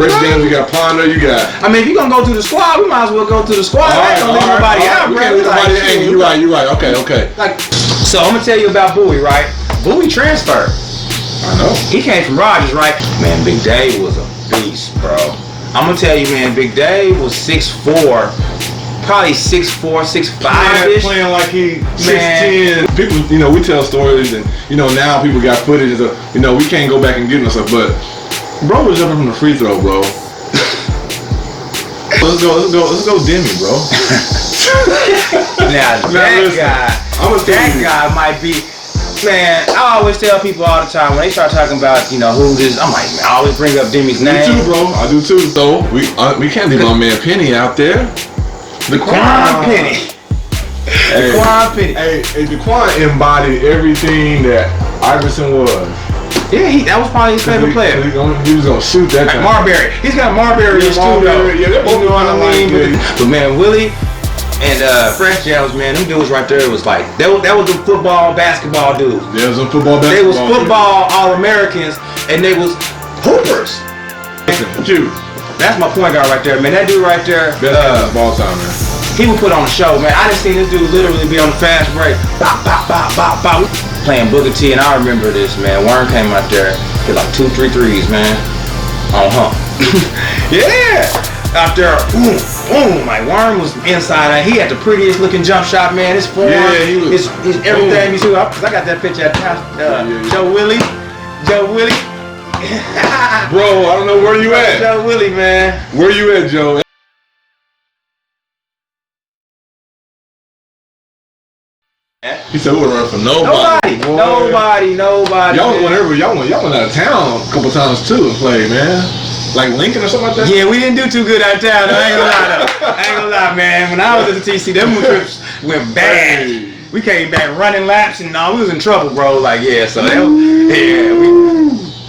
Fresh Games, you got Ponder, you got. I mean, if you gonna go to the squad, we might as well go to the squad. I ain't gonna leave nobody out, bro. You right. Okay. Like, so I'm gonna tell you about Bowie, right? Bowie transferred. I know. He came from Rogers, right? Man, Big Dave was a beast, bro. I'm gonna tell you, man, Big Dave was 6'4", probably 6'4", 6'5". Playing like he 6'10". People, we tell stories, and now people got footage, and we can't go back and get stuff, but bro was jumping from the free throw, bro. Let's go Demi, bro. Now that guy might be. Man, I always tell people all the time when they start talking about, who this. I'm like, man, I always bring up Demi's name. Me too, bro. I do too. So we can't leave my man Penny out there. The Quan Penny. The Quan Penny. Hey, Daquan embodied everything that Iverson was. Yeah, that was probably his favorite player. He was gonna shoot that. Like Marbury. He's got Marbury in his studio. Yeah, that both what I mean? But man, Willie and Fresh Jams, man, them dudes right there was like that was the football, basketball dudes. Yeah, it was some football, basketball. They was football All-Americans, and they was hoopers. That's my point guard right there, man. That dude right there, best ball time, man. He would put on a show, man. I just seen this dude literally be on the fast break, bop, bop, bop, bop, bop, playing Booker T, and I remember this, man. Worm came out there, hit like 2-3 threes, man. Yeah. Out there, boom, boom. Like Worm was inside. He had the prettiest looking jump shot, man. His form, his everything. You see, cause I got that picture at the house. Joe Willie. Bro, I don't know where you at. Joe Willie, man. Where you at, Joe? He said we wouldn't run from nobody. Nobody. Y'all went out of town a couple times too and played, man. Like Lincoln or something like that? Yeah, we didn't do too good out of town. I ain't gonna lie, man. When I was at the TC, them trips went bad. Hey. We came back running laps and we was in trouble, bro. Like, yeah, so that was,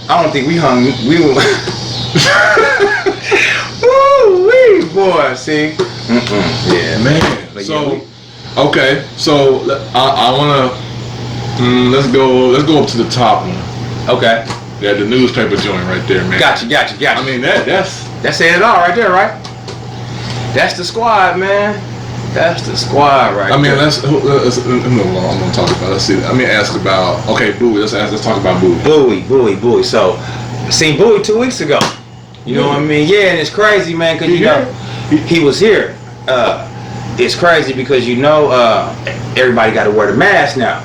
I don't think we hung. We were. Woo, boy, see? Yeah, man. But so, okay, so I wanna let's go up to the top one. Okay. Yeah, the newspaper joint right there, man. Gotcha. I mean that's saying it all right there, right? That's the squad, man. That's the squad right there. I mean, let's I'm gonna talk about. Let's see. Let me ask about. Okay, Bowie. Let's talk about Bowie. Bowie. So, seen Bowie 2 weeks ago. You know what I mean? Yeah, and it's crazy, man, because he was here. It's crazy because everybody got to wear the mask now.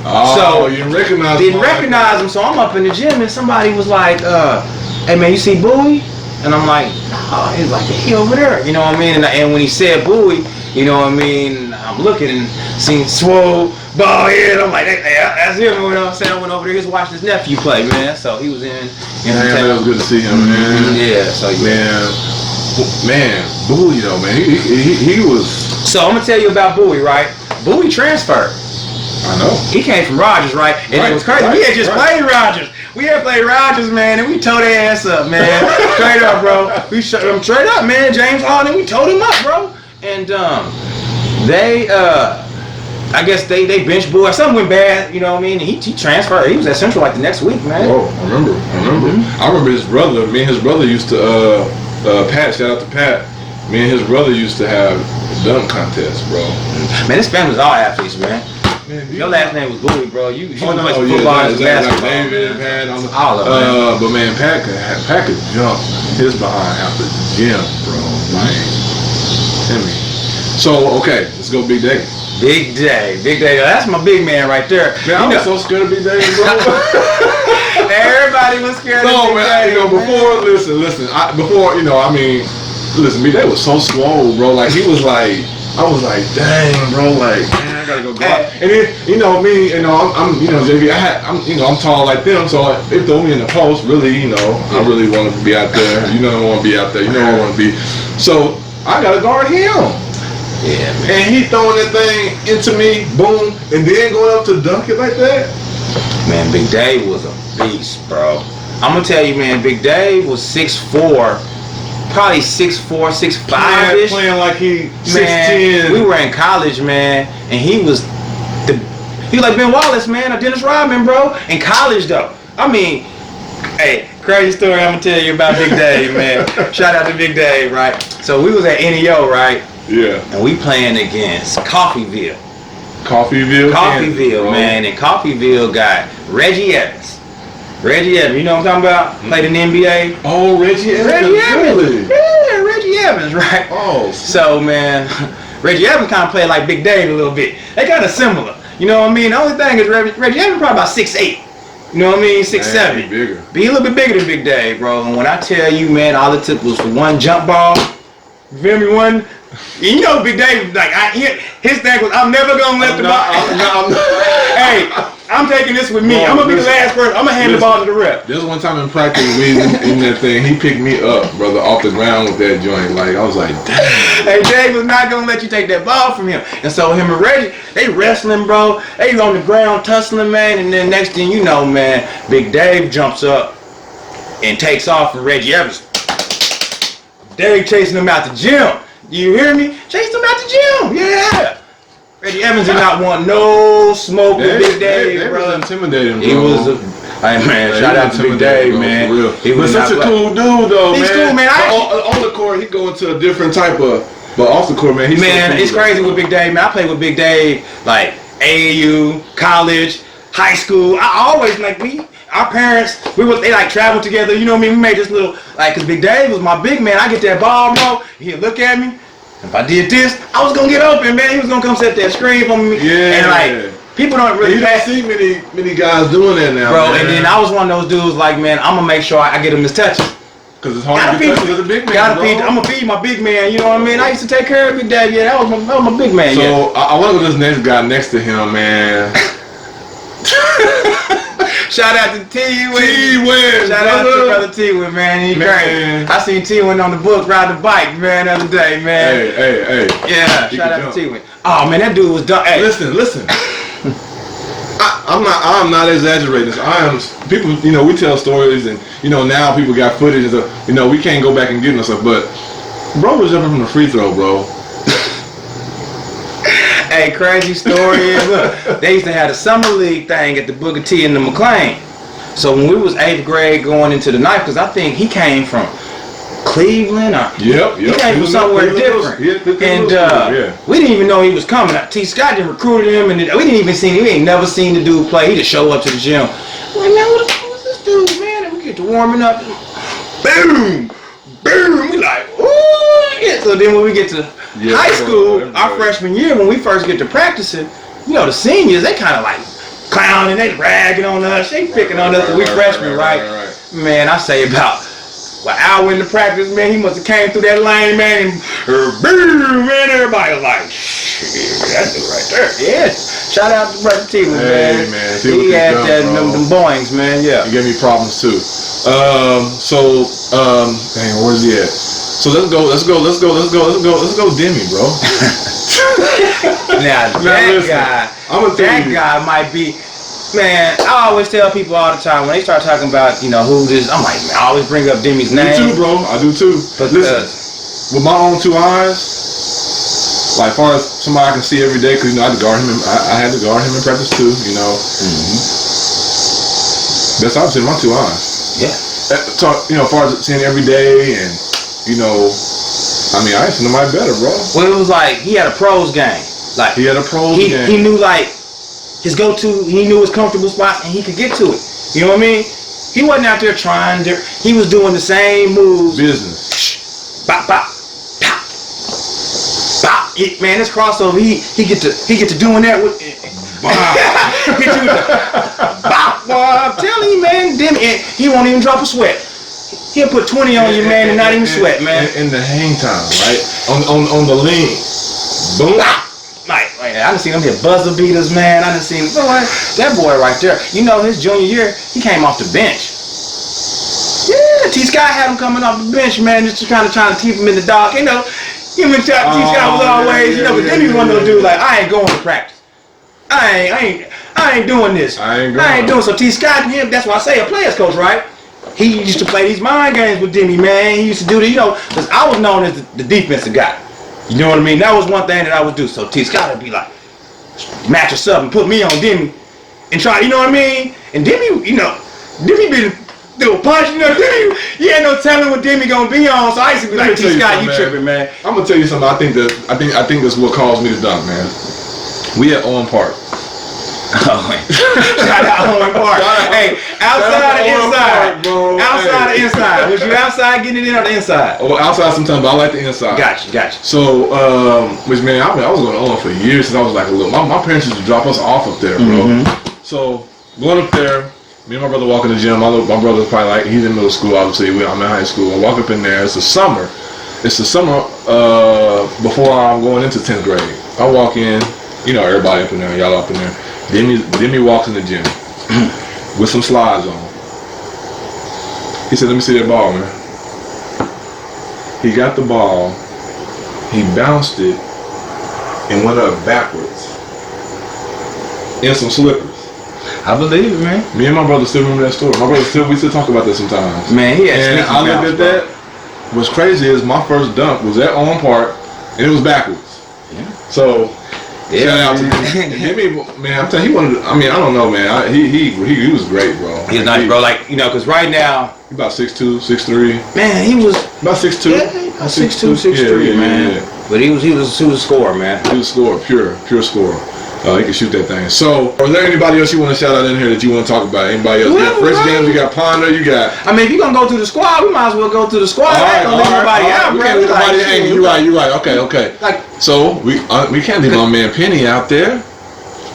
Oh, so you didn't recognize him. So I'm up in the gym and somebody was like, "Hey man, you see Bowie?" And I'm like, "Oh," he's like, "He over there." You know what I mean? And when he said Bowie, you know what I mean? I'm looking and seen swole, bald head. I'm like, "Yeah, that's him." You know what I'm saying? I went over there. He was watching his nephew play, man. So he was in. It was good to see him, man. Yeah. So man, Bowie though, man. He was. So I'm gonna tell you about Bowie, right? Bowie transferred. I know. He came from Rogers, right? And it was crazy. We had just played Rogers. We had played Rogers, man, and we tore their ass up, man. Straight up, bro. We shut them straight up, man. James Harden, we tore him up, bro. And they, I guess they bench Boy. Something went bad, you know what I mean? And he transferred. He was at Central like the next week, man. Oh, I remember. Mm-hmm. I remember his brother. Me and his brother used to, Pat. Shout out to Pat. Me and his brother used to have dunk contests, bro. Man, this family's all athletes, man. Your last name was Bowie, bro. You football and basketball. David, Pat, all of them. But man, Pat could jump his behind out the gym, bro. Like, I mean. So okay, let's go Big Day. Big Day. That's my big man right there. Man, I was so scared of Big Day, bro. Everybody was scared of Big Day. Before, listen. Listen, Big Day was so swole, bro. Like he was like, I was like, dang, bro, like, man, I gotta go out. And then, me, I'm JV, I'm tall like them, so they throw me in the post, really, I really want to be out there. I want to be out there. I want to be. So I gotta guard him. Yeah, man. And he throwing that thing into me, boom, and then going up to dunk it like that. Man, Big Dave was a beast, bro. I'm gonna tell you, man, Big Dave was 6'4". Probably 6'4", 6'5". Playing like he 6'10". We were in college, man, and he was like Ben Wallace, man, or Dennis Rodman, bro. In college, though. I mean, Hey, crazy story I'm gonna tell you about Big Dave, man. Shout out to Big Dave, right? So we was at NEO, right? Yeah. And we playing against Coffeeville. Coffeeville, man. And Coffeeville got Reggie Evans. Reggie Evans, you know what I'm talking about? Played in the NBA. Oh, Reggie Evans. Reggie Evans. Really? Yeah, Reggie Evans, right? Oh. So, man, Reggie Evans kind of played like Big Dave a little bit. They kind of similar. You know what I mean? The only thing is Reggie Evans probably about 6'8". You know what I mean? 6'7". Be bigger. Be a little bit bigger than Big Dave, bro. And when I tell you, man, all it took was for one jump ball. You feel me? One. You know, Big Dave, like his thing was, I'm never gonna let the ball. Hey, I'm taking this with me. Bro, I'm gonna be the last person. I'm gonna hand the ball to the rep. There's one time in practice we in that thing. He picked me up, brother, off the ground with that joint. Like I was like, damn. Hey, Dave was not gonna let you take that ball from him. And so him and Reggie, they wrestling, bro. They on the ground tussling, man. And then next thing you know, man, Big Dave jumps up and takes off from Reggie Evans. Dave chasing him out the gym. You hear me? Chasing him out the gym. Yeah. Reggie Evans did not want no smoke with Big Dave, bro. They was intimidating, bro. He was hey, man, shout out to Big Dave, bro, man. For real. He was such a cool dude, though, He's man. cool, man. On the court, he go into a different type of, but off the court, man, he's so cool, it's crazy with Big Dave, man. I played with Big Dave, like AAU, college, high school. I always, like, our parents, they like traveled together, you know what I mean? We made this little, like, cause Big Dave was my big man. I get that ball, bro, he'd look at me. If I did this, I was gonna get open, man. He was gonna come set that screen for me. Yeah. And like, people don't really don't see many guys doing that now, bro. man. And then I was one of those dudes, like, man, I'm gonna make sure I get him his touches. Cause it's hard to get touches as a big man, I'm gonna feed my big man, you know what I mean? I used to take care of Big Dave, yeah, that was my big man, so, I want to go to this next guy next to him, man. Shout out to T-Win. T-Win. Shout out to brother T-Win, man. He great. I seen T-Win on the book riding the bike, man, the other day, man. Hey. Yeah, shout out to T-Win. Oh, man, that dude was done. Hey. Listen. I'm not exaggerating this. People, you know, we tell stories and, you know, now people got footage and stuff. You know, we can't go back and get no stuff, but bro was jumping from the free throw, bro. Hey, crazy story is, look, they used to have a summer league thing at the Booker T in the McLean. So when we was 8th grade going into the 9th, because I think he came from Cleveland or he came from somewhere different. And we didn't even know he was coming. T. Scott just recruited him, and we ain't never seen the dude play. He just show up to the gym. Like, man, what the fuck is this dude, man? And we get to warming up. Boom! We like, ooh, yeah. So then when we get to high school, our freshman year, when we first get to practicing, you know, the seniors, they kind of like clowning, they ragging on us, they picking on us, we freshmen, right? Man, I say about an hour into practice, man, he must have came through that lane, man, and boom, man, everybody was like, shit, that dude right there. Yeah, shout out to brother T, man. Hey, man. He had them boings, man, yeah. He gave me problems too. Dang, where's he at? So let's go, Demi, bro. Now that guy might be, man. I always tell people all the time when they start talking about, you know, who this. I'm like, man, I always bring up Demi's name. Me too, bro. I do too. But listen, with my own 2 eyes, like far as somebody I can see every day, because you know I had to guard him. I had to guard him in practice too. You know. That's obviously my 2 eyes. Yeah. So, you know, as far as seeing every day and, you know, I mean, I ain't seen nobody better, bro. Well, it was like he had a pros game. Like he had a pros game. He knew like his go-to. He knew his comfortable spot, and he could get to it. You know what I mean? He wasn't out there trying. He was doing the same moves. Business. Bop bop, pop, bop. Man, this crossover. He get to doing that with. Hit you with the bop, boy. I'm telling you, man. He won't even drop a sweat. He'll put 20 on you, man, and not even sweat, man. In the hang time, right? On the lean. Boom. Like I done seen him hit buzzer beaters, man. I done seen that boy right there. You know, his junior year, he came off the bench. Yeah, T. Scott had him coming off the bench, man, just kind of trying to keep him in the dark. You know, T. Scott was always, you know, but then he was one of those dudes like, I ain't going to practice. I ain't doing this. I ain't doing so. T. Scott and him, that's why I say a player's coach, right? He used to play these mind games with Demi, man. He used to do the, you know, because I was known as the defensive guy. You know what I mean? That was one thing that I would do. So T. Scott would be like, match us up and put me on Demi and try, you know what I mean? And Demi, you know, Demi been do a punch, you know, you ain't no telling what Demi gonna be on. So I used to be like, T. Scott, you tripping, man. I'm gonna tell you something. I think that's what caused me to dunk, man. We at Owen Park. Oh, man. Shout out Owen Park. Hey, outside or inside? Outside or inside? Was you outside getting it in or the inside? Oh, outside sometimes, but I like the inside. Gotcha. So, which man, I was going to Owen for years since I was like a little. My parents used to drop us off up there, bro. So going up there, me and my brother walk in the gym. My brother's probably like, he's in middle school, obviously. I'm in high school. I walk up in there. It's the summer before I'm going into 10th grade. I walk in, you know, everybody up in there, y'all up in there. Demi walks in the gym with some slides on. He said, let me see that ball, man. He got the ball, he bounced it, and went up backwards in some slippers. I believe it, man. Me and my brother still remember that story. We still talk about that sometimes. Man, he had and I looked at that. What's crazy is my first dunk was at Owen Park, and it was backwards. Yeah. So. Shout out to him. Man, I'm telling you, I don't know, man. He was great, bro. He was nice, bro. Like, you know, because right now. He about 6'2", 6'3". Man, he was. About 6'2". Yeah, 6'2", 6'3", man. Yeah. But he was a scorer, man. He was a scorer, pure scorer. He could shoot that thing. So, is there anybody else you want to shout out in here that you want to talk about? Anybody else? You got Fresh Games, you got Ponder, you got... I mean, if you're going to go through the squad, we might as well go through the squad. I ain't going to leave nobody out, bro. You're right. Okay. Like, so, we can't leave my man Penny out there.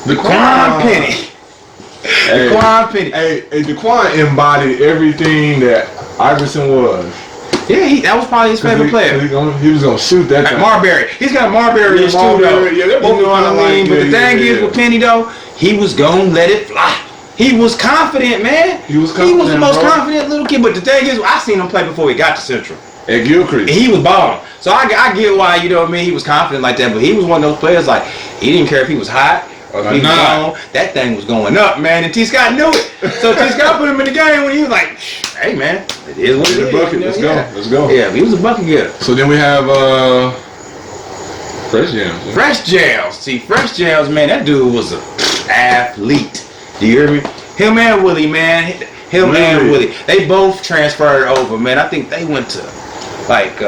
Daquan Penny. Daquan Penny. Hey, Daquan embodied everything that Iverson was. Yeah, that was probably his favorite player. He was gonna shoot that thing. Marbury. He's got a Marbury too, though. Yeah, you know what I mean? But the thing is with Penny, though, he was gonna let it fly. He was confident, man. He was the most confident little kid. But the thing is, I seen him play before he got to Central. At Gilcrease. And he was balling. So I get why, you know what I mean? He was confident like that. But he was one of those players, like, he didn't care if he was hot. Or if he was gone, that thing was going up, man, and T. Scott knew it. So T. Scott put him in the game when he was like, "Hey, man, it is what it is." Bucket. Let's go. Yeah, he was a bucket getter. So then we have Fresh Jams. Yeah. Fresh Jams. See, Fresh Jams, man, that dude was an athlete. Do you hear me? Him and Willie, man. And Willie. They both transferred over, man. I think they went to like.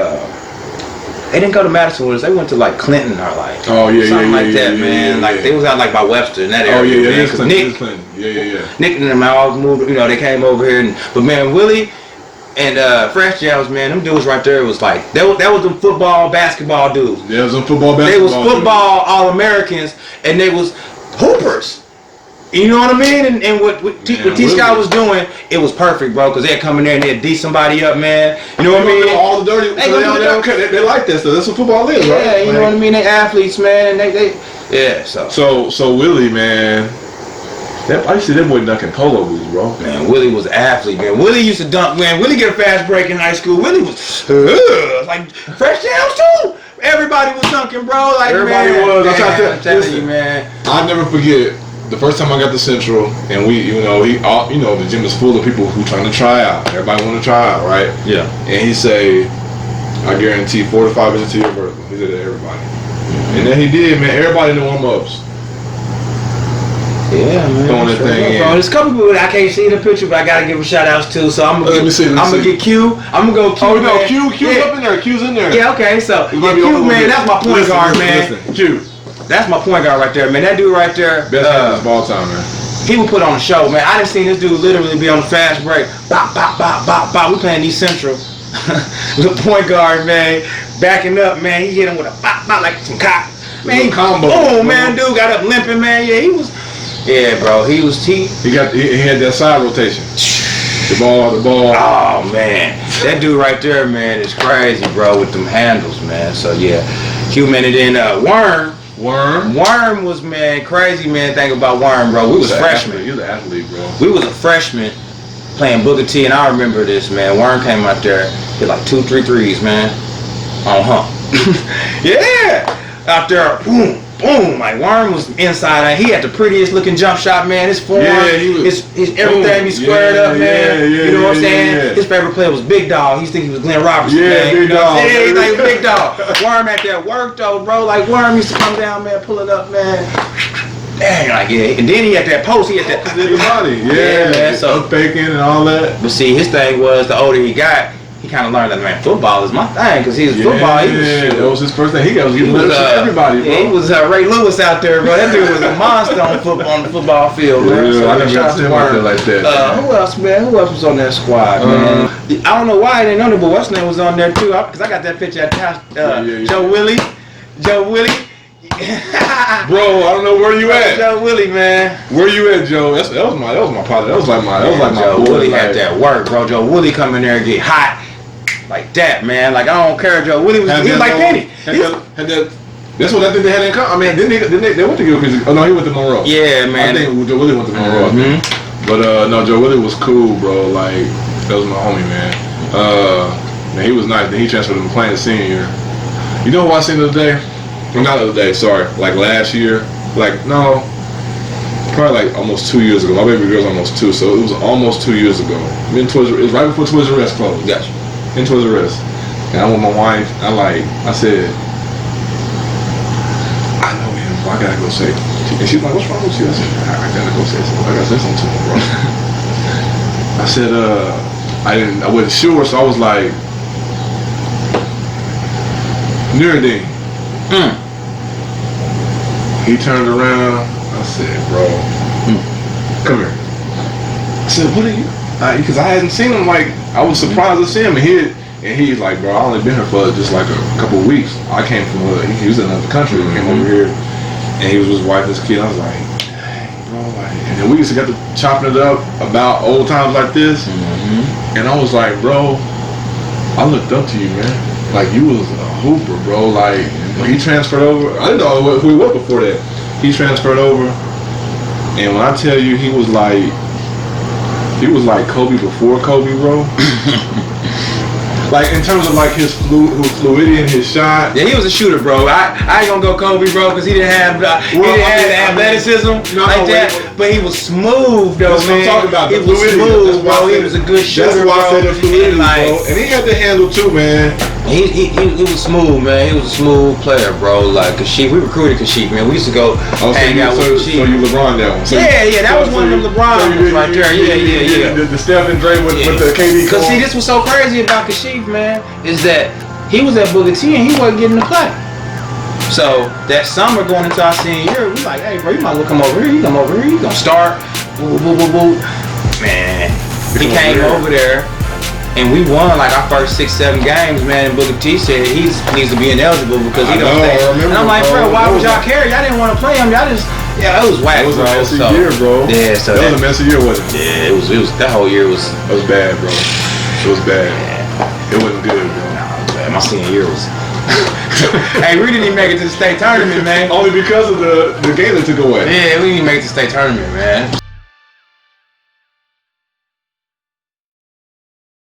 They didn't go to Madison with us. They went to like Clinton or like something like that, man. Like they was out like by Webster and that area. Nick and them all moved. You know, they came over here. But man, Willie and Fresh Jams, man, them dudes right there was like that was them football, basketball dudes. Yeah, it was them football, basketball. They was football All-Americans and they was hoopers. You know what I mean? And what T. Scott was doing, it was perfect, bro. Because they'd come in there and they'd D somebody up, man. You know what I mean? All the dirty. They like that stuff. That's what football is, right? Yeah, you know what I mean? They athletes, man. So Willie, man. I used to see that boy dunking polo boots, bro. Man, Willie was an athlete, man. Willie used to dunk, man. Willie get a fast break in high school. Willie was like Fresh Jams too. Everybody was dunking, bro. Like everybody was. I'm telling you, man. I'll never forget. The first time I got to Central, and the gym is full of people who trying to try out. Everybody want to try out, right? Yeah. And he say, I guarantee 4 to 5 minutes to your vertical. He said to everybody. And then he did, man. Everybody in the warm-ups. Yeah, man. Throwing that thing in. Bro, there's a couple people that I can't see in the picture, but I gotta give them shout outs too. So I'm gonna get Q. I'm gonna go Q. Oh no, Q's up in there. Q's in there. Yeah, okay. So Q, man, that's my point guard, man. Q. That's my point guard right there, man. That dude right there. Best hand of ball time, man. He would put on a show, man. I done seen this dude literally be on the fast break. Bop, bop, bop, bop, bop. We playing East Central. The point guard, man. Backing up, man. He hit him with a bop, bop, like some cock. Man, he combo. Oh, man, dude got up limping, man. Yeah, he was. Yeah, bro. He had that side rotation. The ball. Oh, man. That dude right there, man, is crazy, bro, with them handles, man. So, yeah. Q, man, and then Worm was, man, crazy, man. Think about Worm, bro. We was freshmen. He was an athlete, bro. We was a freshman playing Booker T, and I remember this, man. Worm came out there, hit like 2-3 threes, man. On hump. Yeah. Out there, boom, boom. Like Worm was inside, and he had the prettiest looking jump shot, man. His form, his everything, he squared up, man. You know what I'm saying? Yeah. His favorite player was Big Dog. He used to think he was Glenn Robertson. Yeah, Big Dog. Yeah, he like Big Dog. Worm at that work though, bro. Like Worm used to come down, man, pulling up, man. And then he had that post. He had that body. Yeah, man. So faking and all that. But see, his thing was the older he got, he kind of learned that, man, football is my thing, because he was football. Yeah, that was his first thing. He was everybody, bro. Yeah, he was Ray Lewis out there, bro. That dude was a monster on the football field, man. Yeah, so I never got him out there like that. Who else, man? Who else was on that squad, man? I don't know why I didn't know that, but what's name was on there too? Because I got that picture at the house. Joe Willie. Bro, I don't know where you at. Joe Willie, man. Where you at, Joe? That was my partner. That was like my Joe boy. Willie had that work, bro. Joe Willie come in there and get hot like that, man. Like, I don't care. Joe Willie was like Penny. That's what I think they had in common. I mean, they went to Gilchrist. Oh no, he went to Monroe. Yeah, man. I think Joe Willie went to Monroe. But no, Joe Willie was cool, bro. Like, that was my homie, man. Man, he was nice. Then he transferred to McLean senior year. You know who I seen the other day? Well, not the other day, sorry. Like last year. Like, no. Probably like almost 2 years ago. My baby girl's almost 2, so it was almost 2 years ago. It was right before Toys R Us closed. Gotcha. In Toys R Us. And I'm with my wife. I said, I know him, bro. I gotta go say. And she's like, what's wrong with you? I said, I gotta go say something. I gotta say something to him, bro. I said, I wasn't sure, so I was like, Nuruddin. He turned around. I said, bro, come here. I said, what are you? Because I hadn't seen him. Like, I was surprised to see him. And he's like, bro, I only been here for just like a couple of weeks. I came from, he was in another country. He came over here, and he was with his wife and his kid. I was like, dang, bro. Like, and then we used to get to chopping it up about old times like this. And I was like, bro, I looked up to you, man. Like, you was a hooper, bro. Like, he transferred over. I didn't know who he was before that. He transferred over, and when I tell you, he was like Kobe before Kobe, bro. Like, in terms of like his fluidity in his shot. Yeah, he was a shooter, bro. I ain't gonna go Kobe, bro, because he didn't have the athleticism like that. But he was smooth, though, that's man. What I'm talking about. He was smooth, bro. He was a good shooter, that's why I said the fluidity, bro. And he had the handle too, man. He was smooth, man. He was a smooth player, bro. Like Kashif, we recruited Kashif, man. We used to go hang out with Kashif. So you LeBron that one? That was one of them LeBron ones right there. Yeah. The Steph and Dre with the KD. Cause see, this was so crazy about Kashif, man, is that he was at Booker T and he wasn't getting to play. So that summer going into our senior year, we like, hey, bro, you might as well come over here. You come over here. You gonna start? Boo. Man, he came over there. And we won like our first 6-7 games, man. And Booker T said he needs to be ineligible because he don't stay. And I'm like, bro, why would y'all care? Y'all didn't want to play him. Y'all just, it was whack, bro. It was a messy year, bro. Yeah, so that was a messy year, wasn't it? Yeah, it was. That whole year was. It was bad, bro. It was bad. Yeah. It wasn't good, bro. Nah, it was bad. My senior year was. Hey, we didn't even make it to the state tournament, man. Only because of the game that took away. Yeah, we didn't even make it to the state tournament, man.